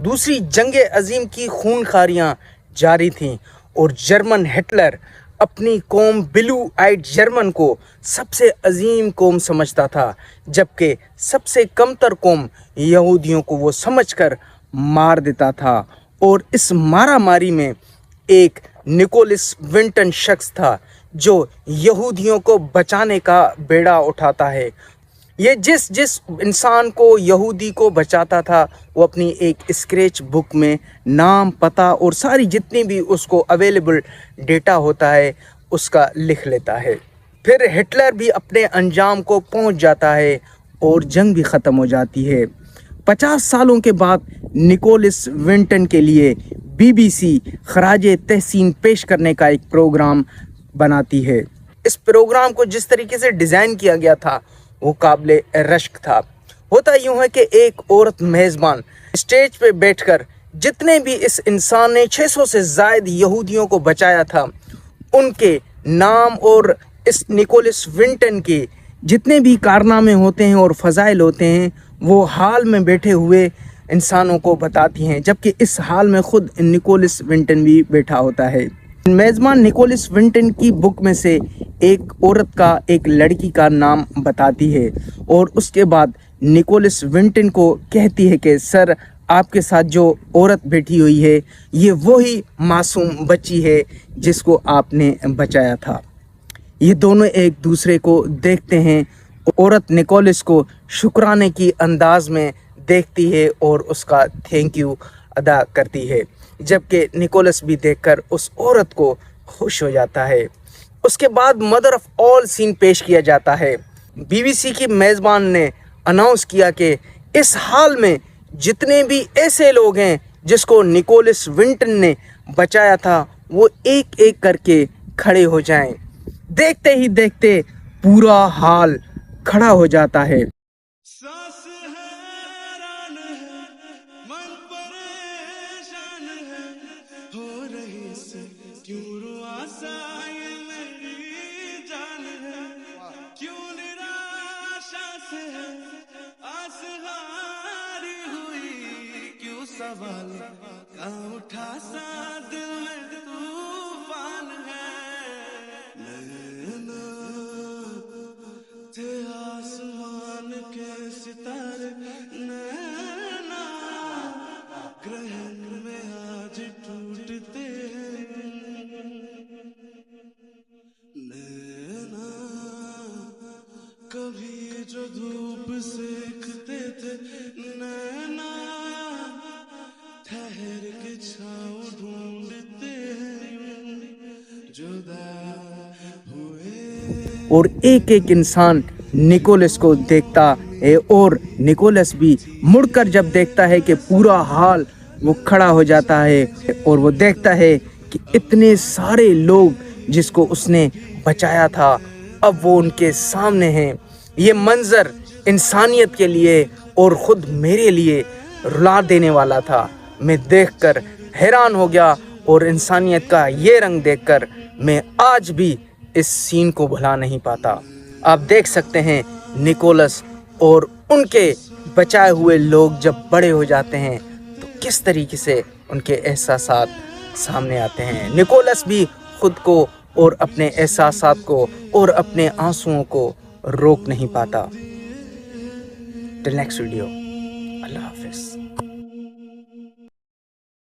दूसरी जंग अजीम की खूनखारियां जारी थीं और जर्मन हिटलर अपनी कौम ब्लू आइड जर्मन को सबसे अजीम कौम समझता था, जबकि सबसे कमतर कौम यहूदियों को वो समझकर मार देता था। और इस मारामारी में एक निकोलस विंटन शख्स था जो यहूदियों को बचाने का बेड़ा उठाता है। ये जिस जिस इंसान को यहूदी को बचाता था वो अपनी एक स्क्रैच बुक में नाम, पता और सारी जितनी भी उसको अवेलेबल डेटा होता है उसका लिख लेता है। फिर हिटलर भी अपने अंजाम को पहुंच जाता है और जंग भी ख़त्म हो जाती है। 50 सालों के बाद निकोलस विंटन के लिए BBC खराजे तहसीन पेश करने का एक प्रोग्राम बनाती है। इस प्रोग्राम को जिस तरीके से डिज़ाइन किया गया था वो काबिले रश्क था। होता यूँ है कि एक औरत मेज़बान स्टेज पे बैठकर जितने भी इस इंसान ने 600 से ज़ायद यहूदियों को बचाया था उनके नाम और इस निकोलस विंटन के जितने भी कारनामे होते हैं और फ़ज़ाइल होते हैं वो हाल में बैठे हुए इंसानों को बताती हैं, जबकि इस हाल में ख़ुद निकोलस विंटन भी बैठा होता है। मेज़बान निकोलस विंटन की बुक में से एक औरत का, एक लड़की का नाम बताती है और उसके बाद निकोलस विंटन को कहती है कि सर, आपके साथ जो औरत बैठी हुई है ये वही मासूम बच्ची है जिसको आपने बचाया था। ये दोनों एक दूसरे को देखते हैं। औरत निकोलस को शुक्राने की अंदाज में देखती है और उसका थैंक यू अदा करती है, जबकि निकोलस भी देखकर उस औरत को खुश हो जाता है। उसके बाद मदर ऑफ ऑल सीन पेश किया जाता है। BBC की मेज़बान ने अनाउंस किया कि इस हाल में जितने भी ऐसे लोग हैं जिसको निकोलस विंटन ने बचाया था वो एक एक करके खड़े हो जाएं। देखते ही देखते पूरा हाल खड़ा हो जाता है। सवाल का उठा सा दिल में तूफान है, नैना थे आसमान के सितारे, नैना ग्रहण में आज टूटते हैं, नैना कभी जो धूप सेकते थे, नैना ठहर के छाँव ढूंढते हैं, जुदा हुए। और एक एक इंसान निकोलस को देखता है और निकोलस भी मुड़कर जब देखता है कि पूरा हाल वो खड़ा हो जाता है और वो देखता है कि इतने सारे लोग जिसको उसने बचाया था अब वो उनके सामने हैं। ये मंजर इंसानियत के लिए और ख़ुद मेरे लिए रुला देने वाला था। मैं देखकर हैरान हो गया और इंसानियत का ये रंग देखकर मैं आज भी इस सीन को भुला नहीं पाता। आप देख सकते हैं निकोलस और उनके बचाए हुए लोग जब बड़े हो जाते हैं तो किस तरीके से उनके एहसासात सामने आते हैं। निकोलस भी खुद को और अपने एहसासात को और अपने आंसुओं को रोक नहीं पाता। टिल नेक्स्ट वीडियो, अल्लाह हाफिज़।